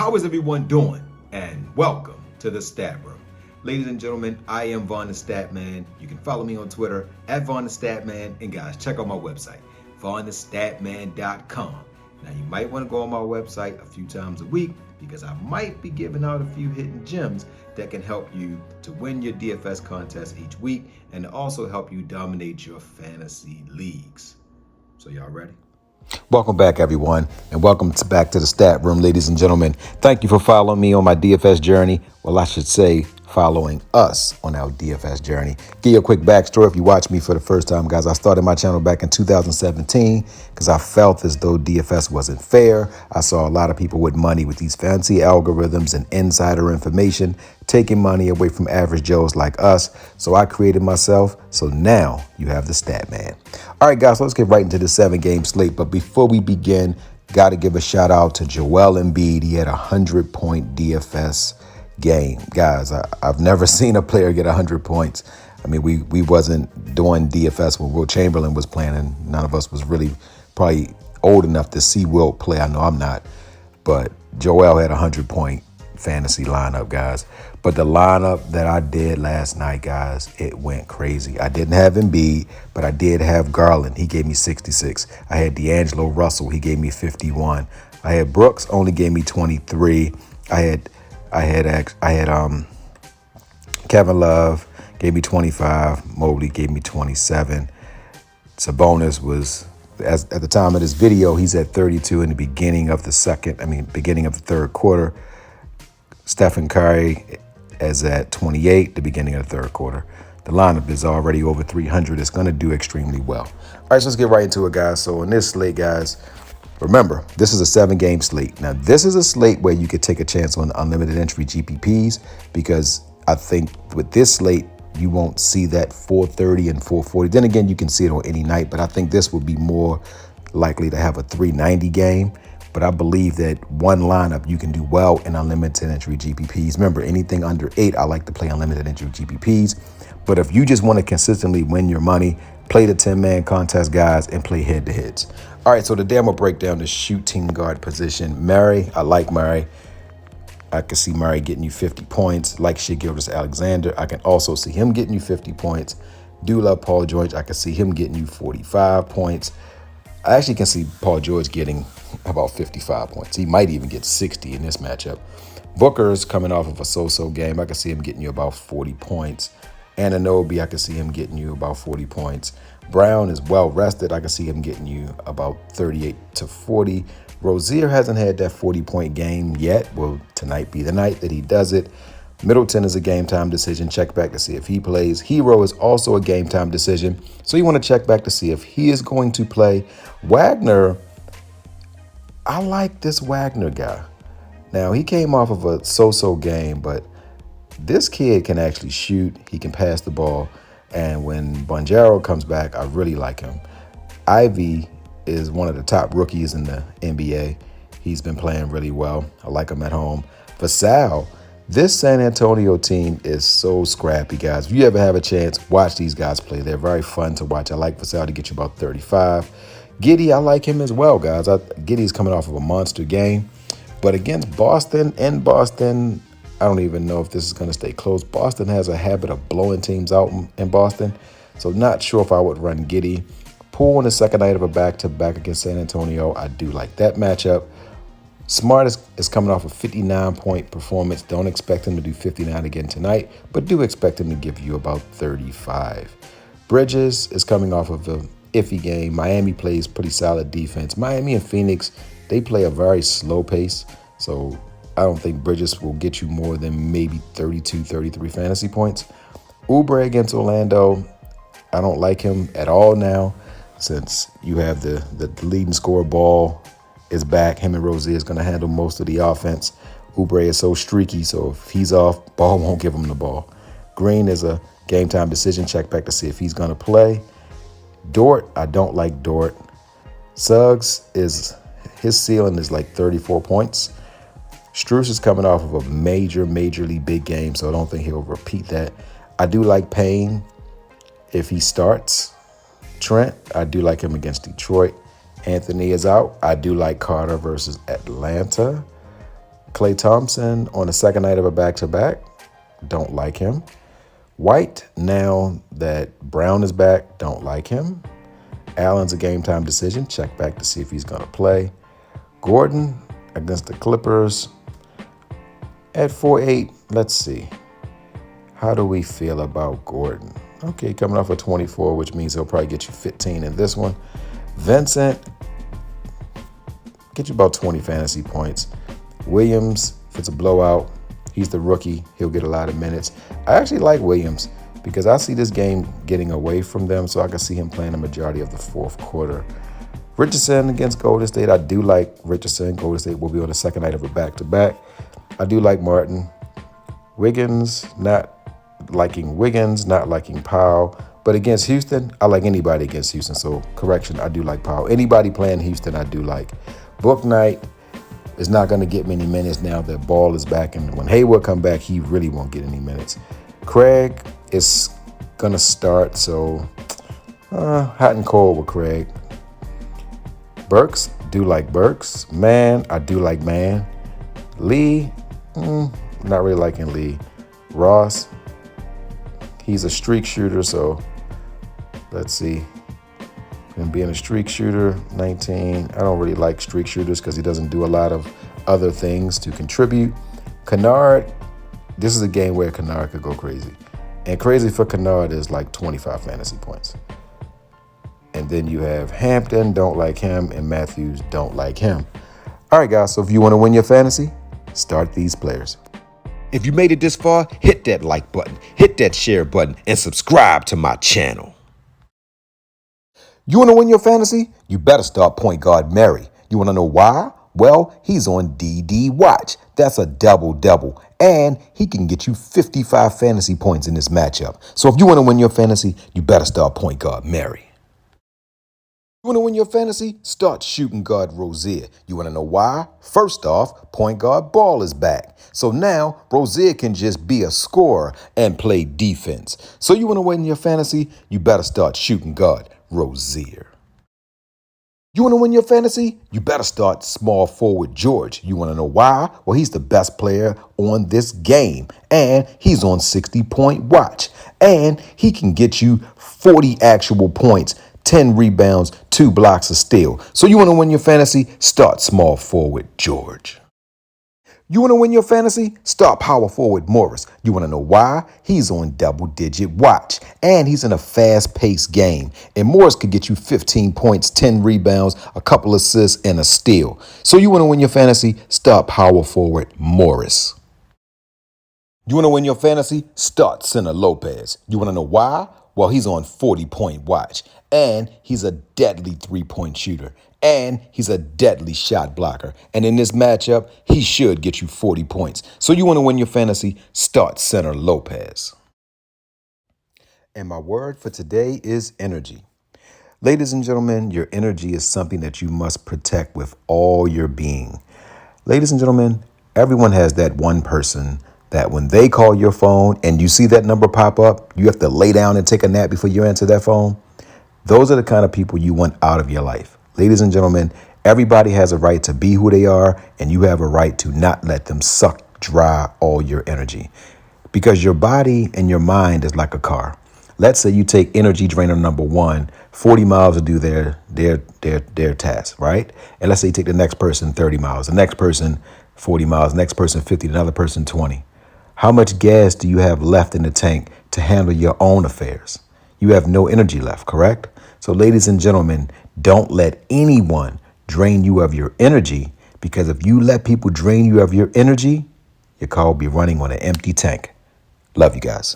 How is everyone doing? And welcome to the Stat Room. Ladies and gentlemen, I am VonnTheStatman. You can follow me on Twitter at VonnTheStatman. And guys, check out my website, VonnTheStatman.com. Now, you might want to go on my website a few times a week because I might be giving out a few hidden gems that can help you to win your DFS contest each week and to also help you dominate your fantasy leagues. So y'all ready? Welcome back, everyone, and welcome back to the Stat Room, ladies and gentlemen. Thank you for following me on my DFS journey. Well, I should say following us on our DFS journey. Give you a quick backstory if you watch me for the first time, guys. I started my channel back in 2017 because I felt as though DFS wasn't fair. I saw a lot of people with money with these fancy algorithms and insider information taking money away from average Joes like us. So I created myself. So now you have the Stat Man. All right, guys, so let's get right into the 7-game slate. But before we begin, got to give a shout out to Joel Embiid. He had a 100-point DFS game. Guys, I've never seen a player get 100 points. I mean, we wasn't doing DFS when Wilt Chamberlain was playing, and none of us was really probably old enough to see Wilt play. I know I'm not. But Joel had a 100-point fantasy lineup, guys. But the lineup that I did last night, guys, it went crazy. I didn't have Embiid, but I did have Garland. He gave me 66. I had D'Angelo Russell. He gave me 51. I had Brooks, only gave me 23. I had Kevin Love, gave me 25. Mobley gave me 27. Sabonis was, at the time of this video, he's at 32 in the beginning of the third quarter. Stephen Curry is at 28, the beginning of the third quarter. The lineup is already over 300. It's going to do extremely well. All right, so let's get right into it, guys. So in this slate, guys, remember, this is a 7-game slate. Now, this is a slate where you could take a chance on unlimited entry GPPs because I think with this slate, you won't see that 430 and 440. Then again, you can see it on any night, but I think this would be more likely to have a 390 game. But I believe that one lineup you can do well in unlimited entry GPPs. Remember, anything under 8, I like to play unlimited entry GPPs. But if you just want to consistently win your money, play the 10-man contest, guys, and play head-to-heads. All right, so today I'm going to break down the shooting guard position. Murray, I like Murray. I can see Murray getting you 50 points. Like Shai Gilgeous-Alexander, I can also see him getting you 50 points. Do love Paul George. I can see him getting you 45 points. I actually can see Paul George getting about 55 points. He might even get 60 in this matchup. Booker's coming off of a so-so game. I can see him getting you about 40 points. Anunoby, I can see him getting you about 40 points. Brown is well rested. I can see him getting you about 38 to 40. Rozier hasn't had that 40-point game yet. Will tonight be the night that he does it? Middleton is a game-time decision. Check back to see if he plays. Hero is also a game-time decision. So you want to check back to see if he is going to play. Wagner, I like this Wagner guy. Now, he came off of a so-so game, but this kid can actually shoot. He can pass the ball. And when Banchero comes back, I really like him. Ivy is one of the top rookies in the NBA. He's been playing really well. I like him at home. Vassell, this San Antonio team is so scrappy, guys. If you ever have a chance, watch these guys play. They're very fun to watch. I like Vassell to get you about 35. Giddey, I like him as well, guys. Giddey's coming off of a monster game. But against Boston, I don't even know if this is going to stay close. Boston has a habit of blowing teams out in Boston. So not sure if I would run Giddey. Poole on the second night of a back-to-back against San Antonio. I do like that matchup. Smart is coming off a 59-point performance. Don't expect him to do 59 again tonight, but do expect him to give you about 35. Bridges is coming off of an iffy game. Miami plays pretty solid defense. Miami and Phoenix, they play a very slow pace, so I don't think Bridges will get you more than maybe 32, 33 fantasy points. Oubre against Orlando, I don't like him at all now since you have the leading scorer Ball is back. Him and Rozier is going to handle most of the offense. Oubre is so streaky, so if he's off, Ball won't give him the ball. Green is a game-time decision. Check back to see if he's going to play. Dort, I don't like Dort. Suggs, his ceiling is like 34 points. Strus is coming off of a majorly big game, so I don't think he'll repeat that. I do like Payne if he starts. Trent, I do like him against Detroit. Anthony is out. I do like Carter versus Atlanta. Klay Thompson on the second night of a back-to-back. Don't like him. White, now that Brown is back, don't like him. Allen's a game time decision. Check back to see if he's going to play. Gordon against the Clippers at 4-8. Let's see. How do we feel about Gordon? Okay, coming off a 24, which means he'll probably get you 15 in this one. Vincent, get you about 20 fantasy points. Williams, if it's a blowout, he's the rookie. He'll get a lot of minutes. I actually like Williams because I see this game getting away from them, so I can see him playing the majority of the fourth quarter. Richardson against Golden State. I do like Richardson. Golden State will be on the second night of a back-to-back. I do like Martin. Wiggins, not liking Wiggins, not liking Powell. But against Houston, I like anybody against Houston. So, correction, I do like Powell. Anybody playing Houston, I do like. Book Night is not going to get many minutes now that Ball is back. And when Hayward come back, he really won't get any minutes. Craig is going to start. So, hot and cold with Craig. Burks, do like Burks. Man, I do like Man. Lee, not really liking Lee. Ross, he's a streak shooter, so let's see. Him being a streak shooter, 19. I don't really like streak shooters because he doesn't do a lot of other things to contribute. Kennard, this is a game where Kennard could go crazy. And crazy for Kennard is like 25 fantasy points. And then you have Hampton, don't like him, and Matthews, don't like him. All right, guys, so if you want to win your fantasy, start these players. If you made it this far, hit that like button, hit that share button, and subscribe to my channel. You want to win your fantasy? You better start point guard Murray. You want to know why? Well, he's on DD Watch. That's a double-double. And he can get you 55 fantasy points in this matchup. So if you want to win your fantasy, you better start point guard Murray. You want to win your fantasy? Start shooting guard Rozier. You want to know why? First off, point guard Ball is back. So now Rozier can just be a scorer and play defense. So you want to win your fantasy? You better start shooting guard Rozier. You want to win your fantasy? You better start small forward George. You want to know why? Well, he's the best player on this game, and he's on 60-point watch, and he can get you 40 actual points, 10 rebounds, 2 blocks of steal. So you want to win your fantasy? Start small forward George. You want to win your fantasy? Start power forward Morris. You want to know why? He's on double-digit watch, and he's in a fast-paced game. And Morris could get you 15 points, 10 rebounds, a couple assists, and a steal. So you want to win your fantasy? Start power forward Morris. You want to win your fantasy? Start center Lopez. You want to know why? Well, he's on 40-point watch, and he's a deadly three-point shooter, and he's a deadly shot blocker. And in this matchup, he should get you 40 points. So you want to win your fantasy? Start center Lopez. And my word for today is energy. Ladies and gentlemen, your energy is something that you must protect with all your being. Ladies and gentlemen, everyone has that one person that when they call your phone and you see that number pop up, you have to lay down and take a nap before you answer that phone. Those are the kind of people you want out of your life. Ladies and gentlemen, everybody has a right to be who they are, and you have a right to not let them suck dry all your energy. Because your body and your mind is like a car. Let's say you take energy drainer number 1, 40 miles to do their task, right? And let's say you take the next person 30 miles, the next person 40 miles, the next person 50, another person 20. How much gas do you have left in the tank to handle your own affairs? You have no energy left, correct? So ladies and gentlemen, don't let anyone drain you of your energy, because if you let people drain you of your energy, your car will be running on an empty tank. Love you guys.